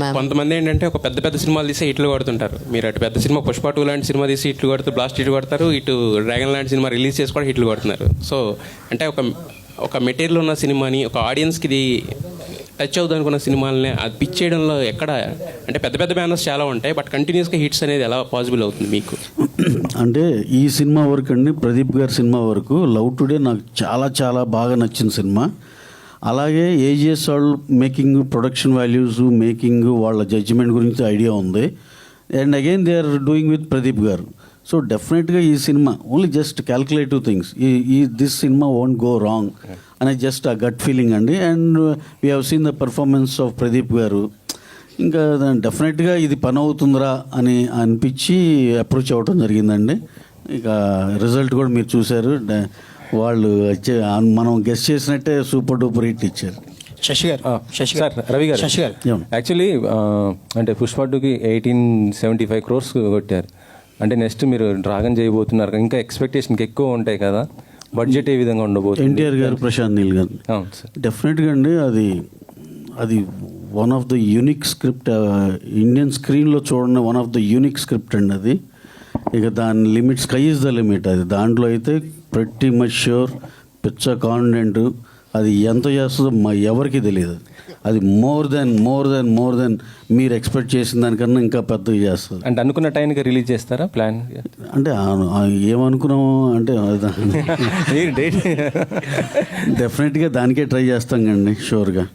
Ma'am. కొంతమంది ఏంటంటే ఒక పెద్ద పెద్ద సినిమాలు తీసి హిట్లు కొడుతుంటారు. మీరు అటు పెద్ద సినిమా పుష్ప 2 లాంటి సినిమా తీసి హిట్లు కొడుతూ బ్లాస్ట్ హిట్ కొడతారు, ఇటు డ్రాగన్ లాంటి సినిమా రిలీజ్ చేసి కూడా హిట్లు కొడుతున్నారు. సో అంటే ఒక మెటీరియల్ ఉన్న సినిమాని ఒక ఆడియన్స్కి ఇది టచ్ అవుతుంది అనుకున్న సినిమాలని అది పిచ్ చేయడంలో ఎక్కడ అంటే పెద్ద పెద్ద బ్యానర్స్ చాలా ఉంటాయి, బట్ కంటిన్యూస్గా హిట్స్ అనేది ఎలా పాసిబుల్ అవుతుంది మీకు? అంటే ఈ సినిమా వరకు అండి, ప్రదీప్ గారి సినిమా వరకు లవ్ టుడే నాకు చాలా చాలా బాగా నచ్చిన సినిమా. అలాగే ఏజిఎస్ వాళ్ళు మేకింగ్, ప్రొడక్షన్ వాల్యూస్, మేకింగ్, వాళ్ళ జడ్జిమెంట్ గురించి ఐడియా ఉంది. And again they are doing with Pradeep garu. So డెఫినెట్గా ఈ cinema only just calculative things, this cinema won't go wrong అనే జస్ట్ ఆ గట్ ఫీలింగ్ అండి. And we have seen the performance of Pradeep garu. ఇంకా డెఫినెట్గా ఇది పని అవుతుందిరా అని అనిపించి అప్రోచ్ అవ్వడం జరిగిందండి. ఇక రిజల్ట్ కూడా మీరు చూశారు. వాళ్ళు మనం గెస్ట్ చేసినట్టే సూపర్ డూపర్ హిట్ ఇచ్చారు. శశి గారు, సార్ రవి గారు, శశి గారు, యాక్చువల్లీ అంటే పుష్ప 2కి 1875 crores కొట్టారు. అంటే నెక్స్ట్ మీరు డ్రాగన్ చేయబోతున్నారు, ఇంకా ఎక్స్పెక్టేషన్కి ఎక్కువ ఉంటాయి కదా, బడ్జెట్ ఏ విధంగా ఉండబోతుంది? ఎన్టీఆర్ గారు, ప్రశాంత్ నీల్ గారు. అవును సార్. డెఫినెట్గా అండి అది one of the unique script, Indian స్క్రీన్లో చూడండి, one of the unique script అండి అది. ఇక దాని limit, sky is the limit. అది దాంట్లో అయితే ప్రతి మచ్ ష్యూర్, పిచ్చ కాన్ఫిడెంట్. అది ఎంత చేస్తుందో ఎవరికి తెలియదు. అది మోర్ దెన్ మీరు ఎక్స్పెక్ట్ చేసిన దానికన్నా ఇంకా పెద్దగా చేస్తుంది. అంటే అనుకున్న టైంకి రిలీజ్ చేస్తారా ప్లాన్? అంటే ఏమనుకున్నాము అంటే డెఫినెట్గా దానికే ట్రై చేస్తాం కండి, షూర్గా.